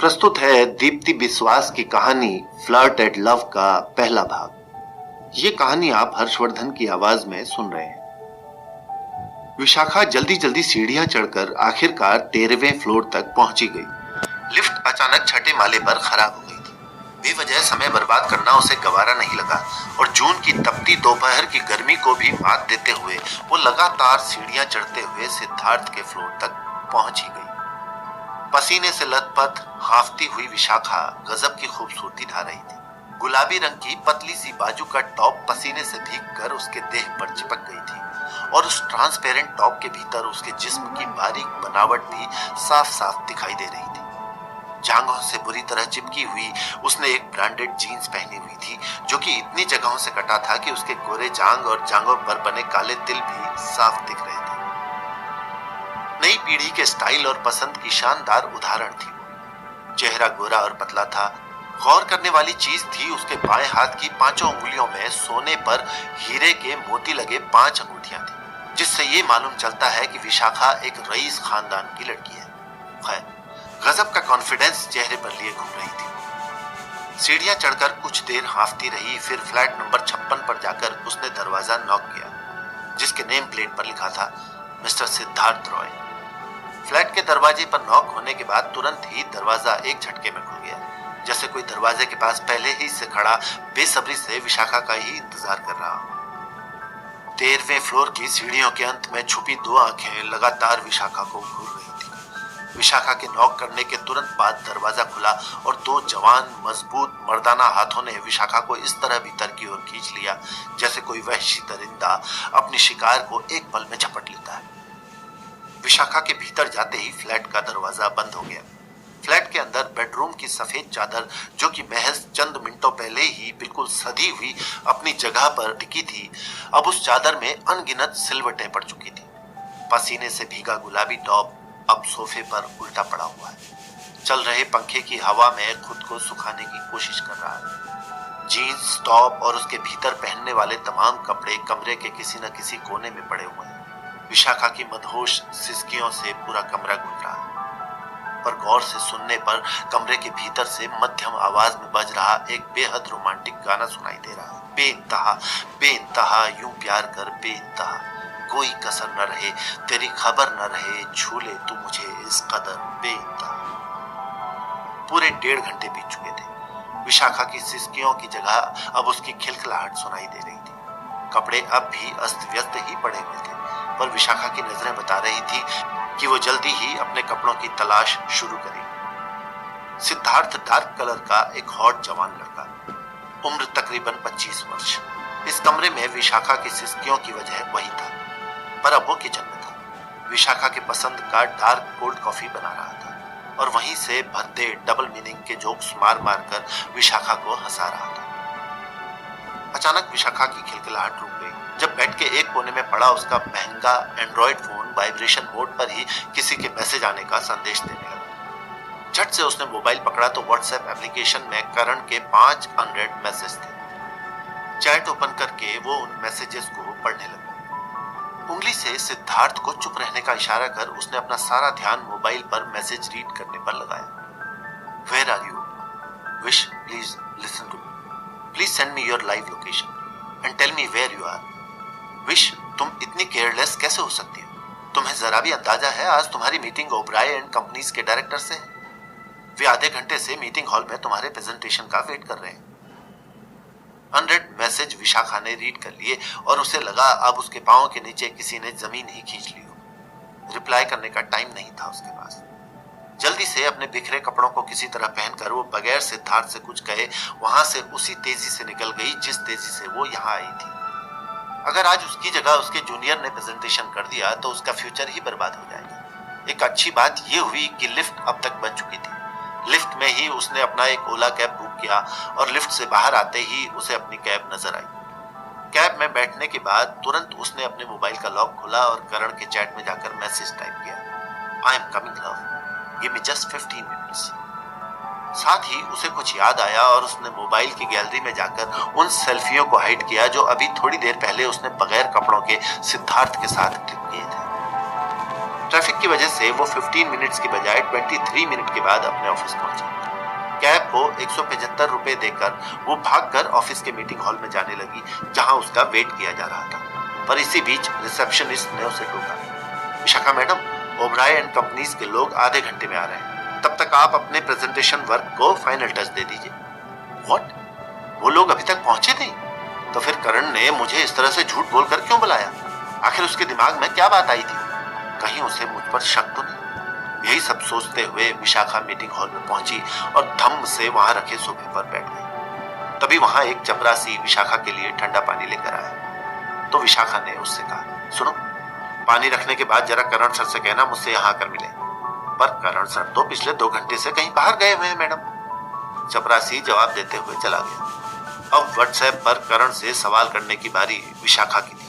प्रस्तुत है दीप्ति बिस्वास की कहानी फ्लर्ट एट लव का पहला भाग। ये कहानी आप हर्षवर्धन की आवाज में सुन रहे हैं। विशाखा जल्दी जल्दी सीढ़ियां चढ़कर आखिरकार 13वें फ्लोर तक पहुंची गई। लिफ्ट अचानक छठे माले पर खराब हो गई थी। बेवजह समय बर्बाद करना उसे गवारा नहीं लगा और जून की तपती दोपहर की गर्मी को भी मात देते हुए वो लगातार सीढ़ियां चढ़ते हुए सिद्धार्थ के फ्लोर तक पहुंची गई। पसीने से लथपथ हांफती हुई विशाखा गजब की खूबसूरती ढा रही थी। गुलाबी रंग की पतली सी बाजू का टॉप पसीने से भीगकर उसके देह पर चिपक गई थी और उस ट्रांसपेरेंट टॉप के भीतर उसके जिस्म की बारीक बनावट भी साफ साफ दिखाई दे रही थी। जांघों से बुरी तरह चिपकी हुई उसने एक ब्रांडेड जीन्स पहनी हुई थी जो कि इतनी जगहों से कटा था कि उसके गोरे जांघ और जांघों पर बने काले तिल भी साफ दिख रहे थे। नई पीढ़ी के स्टाइल और पसंद की शानदार उदाहरण थी। चेहरा गोरा और पतला था। गौर करने वाली चीज थी उसके बाएं हाथ की 5 उंगलियों में सोने पर हीरे के मोती लगे 5 अंगूठियां थी, जिससे ये मालूम चलता है कि विशाखा एक रईस खानदान की लड़की है। खैर, गजब का कॉन्फिडेंस चेहरे पर लिए घूम रही थी। सीढ़ियां चढ़कर कुछ देर हांफती रही, फिर फ्लैट नंबर 56 पर जाकर उसने दरवाजा नॉक किया, जिसके नेम प्लेट पर लिखा था मिस्टर सिद्धार्थ रॉय। फ्लैट के दरवाजे पर नॉक होने के बाद तुरंत ही दरवाजा एक झटके में खुल गया, जैसे कोई दरवाजे के पास पहले ही से खड़ा बेसब्री से विशाखा का ही इंतजार कर रहा हो। 13वें फ्लोर की सीढ़ियों के अंत में छुपी 2 आंखें लगातार विशाखा को घूर रही थी। विशाखा के नॉक करने के तुरंत बाद दरवाजा खुला और 2 जवान मजबूत मर्दाना हाथों ने विशाखा को इस तरह भीतर की ओर खींच लिया जैसे कोई वहशी दरिंदा अपनी शिकार को एक पल में झपट लेता है। विशाखा के भीतर जाते ही फ्लैट का दरवाजा बंद हो गया। फ्लैट के अंदर बेडरूम की सफेद चादर, जो कि महज चंद मिनटों पहले ही बिल्कुल सधी हुई अपनी जगह पर टिकी थी, अब उस चादर में अनगिनत सिलवटें पड़ चुकी थी। पसीने से भीगा गुलाबी टॉप अब सोफे पर उल्टा पड़ा हुआ है। चल रहे पंखे की हवा में खुद को सुखाने की कोशिश कर रहा है। जीन्स, टॉप और उसके भीतर पहनने वाले तमाम कपड़े कमरे के किसी न किसी कोने में पड़े हुए हैं। विशाखा की मदहोश सिसकियों से पूरा कमरा गूंज रहा है, पर गौर से सुनने पर कमरे के भीतर से मध्यम आवाज में बज रहा एक बेहद रोमांटिक गाना सुनाई दे रहा है। बेइंतहा बेइंतहा यूं प्यार कर बेइंतहा, कोई कसर न रहे, तेरी खबर न रहे, छू ले तू मुझे इस कदर बेइंतहा। पूरे 1.5 घंटे बीत चुके थे। विशाखा की सिसकियों की जगह अब उसकी खिलखिलाहट सुनाई दे रही थी। कपड़े अब भी अस्त व्यस्त ही पड़े हुए थे, पर विशाखा की नजरें बता रही थी कि वो जल्दी ही अपने कपड़ों की तलाश शुरू करेगी। सिद्धार्थ डार्क कलर का एक हॉट जवान लड़का, उम्र तकरीबन 25 वर्ष। इस कमरे में विशाखा की सिसकियों की वजह वही था, पर अब वो किचन में था। विशाखा के पसंद का डार्क कोल्ड कॉफी बना रहा था और वहीं से भद्दे डबल मीनिंग के जोक्स मार मार कर विशाखा को हंसा रहा था। अचानक विशाखा की खिलखिलाहट रुक गई जब बेड के एक कोने में पड़ा उसका महंगा एंड्रॉइड फोन वाइब्रेशन मोड पर ही किसी के मैसेज आने का संदेश देने लगा। झट से उसने मोबाइल पकड़ा तो व्हाट्सएप एप्लीकेशन में करण के 5 अनरेड मैसेज थे। चैट ओपन करके वो उन मैसेजेस को पढ़ने लगा। उंगली से सिद्धार्थ को चुप रहने का इशारा कर उसने अपना सारा ध्यान मोबाइल पर मैसेज रीड करने पर लगाया। Where are you? Vish please listen to me. Please send me your live location and tell me where you are. Vish, तुम इतनी केयरलेस कैसे हो सकती हो? तुम्हें जरा भी अंदाजा है आज तुम्हारी मीटिंग ओबराय एंड कंपनीज के डायरेक्टर से है। वे आधे घंटे से मीटिंग हॉल में तुम्हारे प्रेजेंटेशन का वेट कर रहे हैं। अनरेड मैसेज विशाखा ने रीड कर लिए और उसे लगा अब उसके पांव के नीचे किसी ने जमीन ही खींच ली हो। रिप्लाई करने का टाइम नहीं था उसके पास। जल्दी से अपने बिखरे कपड़ों को किसी तरह पहनकर वो बगैर सिद्धार्थ से कुछ कहे वहां से उसी तेजी से निकल गई जिस तेजी से वो यहाँ आई थी। अगर आज उसकी जगह उसके जूनियर ने प्रेजेंटेशन कर दिया तो उसका फ्यूचर ही बर्बाद हो जाएगा। एक अच्छी बात यह हुई कि लिफ्ट अब तक बन चुकी थी। लिफ्ट में ही उसने अपना एक ओला कैब बुक किया और लिफ्ट से बाहर आते ही उसे अपनी कैब नजर आई। कैब में बैठने के बाद तुरंत उसने अपने मोबाइल का लॉक खोला और करण के चैट में जाकर मैसेज टाइप किया, I am coming love, give me just 15 minutes. साथ ही उसे कुछ याद आया और उसने मोबाइल की गैलरी में जाकर उन सेल्फियों को हाइड किया जो अभी थोड़ी देर पहले उसने बगैर कपड़ों के सिद्धार्थ के साथ क्लिक किए थे। ट्रैफिक की वजह से वो 15 मिनट्स की बजाय 23 मिनट के बाद अपने ऑफिस पहुंची। कैब को 175 रुपए देकर वो भागकर ऑफिस के मीटिंग हॉल में जाने लगी, जहां उसका वेट किया जा रहा था। पर इसी बीच रिसेप्शनिस्ट ने उसे टोका, Vishakha madam, Oberoi and companies के लोग आधे घंटे में आ रहे हैं, तब तक आप अपने प्रेजेंटेशन वर्क को फाइनल टच दे दीजिए। व्हाट? वो लोग अभी तक पहुंचे नहीं? तो फिर करण ने मुझे इस तरह से झूठ बोलकर क्यों बुलाया? आखिर उसके दिमाग में क्या बात आई थी? कहीं उसे मुझ पर शक तो नहीं? यही सब सोचते हुए विशाखा मीटिंग हॉल में पहुंची और धम्म से वहां रखे सोफे पर बैठ गई। तभी वहां एक चपरासी विशाखा के लिए ठंडा पानी लेकर आया। तो विशाखा ने उससे कहा, सुनो, पानी रखने के बाद जरा करण सर से कहना मुझसे यहाँ आकर मिले। पर करण सर तो पिछले 2 घंटे से कहीं बाहर गए हुए हैं मैडम। चपरासी जवाब देते हुए चला गया। अब व्हाट्सएप पर करण से सवाल करने की बारी विशाखा की थी।